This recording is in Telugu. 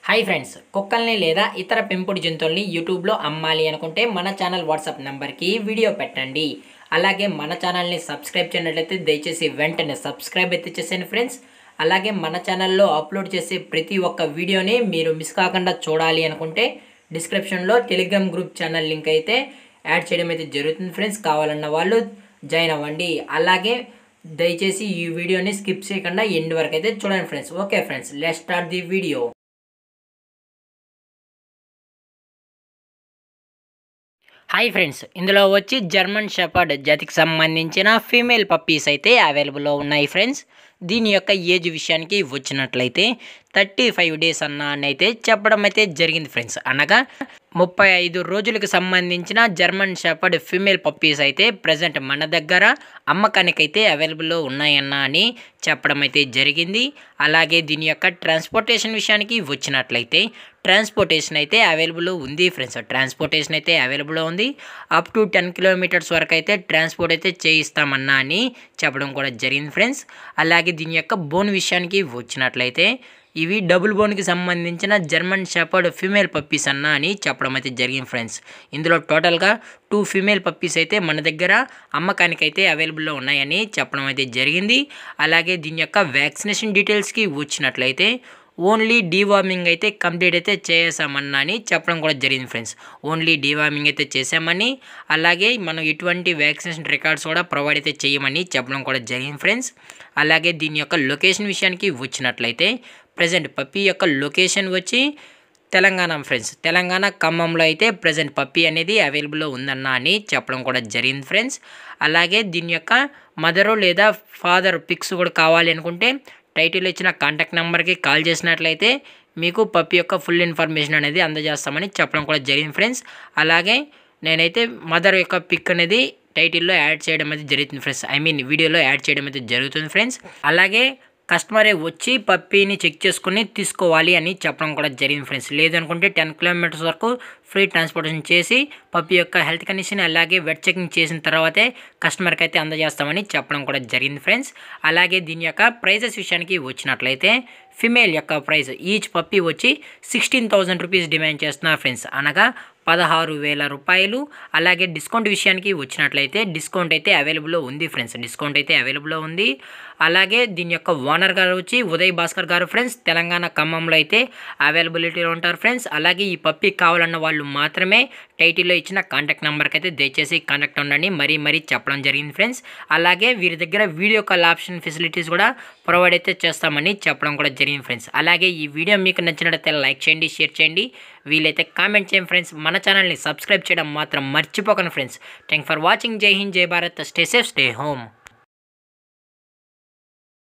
హాయ్ ఫ్రెండ్స్, కుక్కల్ని లేదా ఇతర పెంపుడు జంతువుల్ని యూట్యూబ్లో అమ్మాలి అనుకుంటే మన ఛానల్ వాట్సాప్ నెంబర్కి వీడియో పెట్టండి. అలాగే మన ఛానల్ని సబ్స్క్రైబ్ చేయనట్లయితే దయచేసి వెంటనే సబ్స్క్రైబ్ అయితే చేసేయండి ఫ్రెండ్స్. అలాగే మన ఛానల్లో అప్లోడ్ చేసే ప్రతి ఒక్క వీడియోని మీరు మిస్ కాకుండా చూడాలి అనుకుంటే డిస్క్రిప్షన్లో టెలిగ్రామ్ గ్రూప్ ఛానల్ లింక్ అయితే యాడ్ చేయడం అయితే జరుగుతుంది ఫ్రెండ్స్. కావాలన్న వాళ్ళు జాయిన్ అవ్వండి. అలాగే దయచేసి ఈ వీడియోని స్కిప్ చేయకుండా ఎండ్ వరకు అయితే చూడండి friends. Okay friends, let's start the video. Hi friends, ఇందులో వచ్చి జర్మన్ షెపర్డ్ జాతికి సంబంధించిన ఫీమేల్ పప్పీస్ అయితే అవైలబుల్లో ఉన్నాయి ఫ్రెండ్స్. దీని యొక్క ఏజ్ విషయానికి వచ్చినట్లయితే 35 డేస్ అని అయితే చెప్పడం అయితే జరిగింది ఫ్రెండ్స్. అనగా 35 రోజులకు సంబంధించిన జర్మన్ షెపర్డ్ ఫీమేల్ పప్పీస్ అయితే ప్రజెంట్ మన దగ్గర అమ్మకానికి అయితే అవైలబుల్లో ఉన్నాయని చెప్పడం అయితే జరిగింది. అలాగే దీని యొక్క ట్రాన్స్పోర్టేషన్ విషయానికి వచ్చినట్లయితే ట్రాన్స్పోర్టేషన్ అయితే అవైలబుల్ ఉంది ఫ్రెండ్స్. ట్రాన్స్పోర్టేషన్ అయితే అవైలబుల్ ఉంది. అప్ టు 10 కిలోమీటర్స్ వరకు అయితే ట్రాన్స్పోర్ట్ అయితే చేయిస్తామని చెప్పడం కూడా జరిగింది ఫ్రెండ్స్. అలాగే దీని యొక్క బోన్ విషయానికి వచ్చినట్లయితే ఇవి డబుల్ బోన్కి సంబంధించిన జర్మన్ షెపర్డ్ ఫీమేల్ పప్పీస్ అని చెప్పడం అయితే జరిగింది ఫ్రెండ్స్. ఇందులో టోటల్గా 2 ఫీమేల్ పప్పీస్ అయితే మన దగ్గర అమ్మకానికి అయితే అవైలబుల్లో ఉన్నాయని చెప్పడం అయితే జరిగింది. అలాగే దీని యొక్క వ్యాక్సినేషన్ డీటెయిల్స్కి వచ్చినట్లయితే ఓన్లీ డీవార్మింగ్ అయితే కంప్లీట్ అయితే చేసామని చెప్పడం కూడా జరిగింది ఫ్రెండ్స్. ఓన్లీ డీవార్మింగ్ అయితే చేసామని, అలాగే మనం ఎటువంటి వ్యాక్సినేషన్ రికార్డ్స్ కూడా ప్రొవైడ్ అయితే చేయమని చెప్పడం కూడా జరిగింది ఫ్రెండ్స్. అలాగే దీని యొక్క లొకేషన్ విషయానికి వచ్చినట్లయితే ప్రజెంట్ పప్పీ యొక్క లొకేషన్ వచ్చి తెలంగాణ ఫ్రెండ్స్. తెలంగాణ ఖమ్మంలో అయితే ప్రజెంట్ పప్పీ అనేది అవైలబుల్లో ఉందని చెప్పడం కూడా జరిగింది ఫ్రెండ్స్. అలాగే దీని యొక్క మదరు లేదా ఫాదర్ పిక్స్ కూడా కావాలి అనుకుంటే టైటిల్ ఇచ్చిన కాంటాక్ట్ నెంబర్కి కాల్ చేసినట్లయితే మీకు పప్పి యొక్క ఫుల్ ఇన్ఫర్మేషన్ అనేది అందజేస్తామని చెప్పడం కూడా జరిగింది ఫ్రెండ్స్. అలాగే నేనైతే మదర్ యొక్క పిక్ అనేది టైటిల్లో యాడ్ చేయడం అయితే జరుగుతుంది ఫ్రెండ్స్. వీడియోలో యాడ్ చేయడం అయితే జరుగుతుంది ఫ్రెండ్స్. అలాగే కస్టమరే వచ్చి పప్పీని చెక్ చేసుకుని తీసుకోవాలి అని చెప్పడం కూడా జరిగింది ఫ్రెండ్స్. లేదనుకుంటే 10 కిలోమీటర్స్ వరకు ఫ్రీ ట్రాన్స్పోర్టేషన్ చేసి పప్పీ యొక్క హెల్త్ కండిషన్ అలాగే వెట్ చెకింగ్ చేసిన తర్వాతే కస్టమర్కి అయితే అందజేస్తామని చెప్పడం కూడా జరిగింది ఫ్రెండ్స్. అలాగే దీని యొక్క ప్రైజెస్ విషయానికి వచ్చినట్లయితే ఫిమేల్ యొక్క ప్రైస్ ఈచ్ పప్పీ వచ్చి 16,000 రూపీస్ డిమాండ్ చేస్తున్నారు ఫ్రెండ్స్. అనగా 16,000 రూపాయలు. అలాగే డిస్కౌంట్ విషయానికి వచ్చినట్లయితే డిస్కౌంట్ అయితే అవైలబుల్లో ఉంది ఫ్రెండ్స్. డిస్కౌంట్ అయితే అవైలబుల్లో ఉంది. అలాగే దీని యొక్క ఓనర్ గారు వచ్చి ఉదయ్ భాస్కర్ గారు ఫ్రెండ్స్. తెలంగాణ ఖమ్మంలో అయితే అవైలబిలిటీలో ఉంటారు ఫ్రెండ్స్. అలాగే ఈ పప్పీ కావాలన్న వాళ్ళు మాత్రమే టైటిల్లో ఇచ్చిన కాంటాక్ట్ నెంబర్కి అయితే దయచేసి కాంటాక్ట్ ఉండండి మరీ చెప్పడం జరిగింది ఫ్రెండ్స్. అలాగే వీరి దగ్గర వీడియో కాల్ ఆప్షన్ ఫెసిలిటీస్ కూడా ప్రొవైడ్ అయితే చేస్తామని చెప్పడం కూడా జరిగింది ఫ్రెండ్స్. అలాగే ఈ వీడియో మీకు నచ్చినట్లయితే లైక్ చేయండి, షేర్ చేయండి, వీలైతే కామెంట్ చేయండి ఫ్రెండ్స్. మన ఛానల్ని సబ్స్క్రైబ్ చేయడం మాత్రం మర్చిపోకండి ఫ్రెండ్స్. Thank for watching. జై హింద్, జై Bharat. Stay safe, stay home.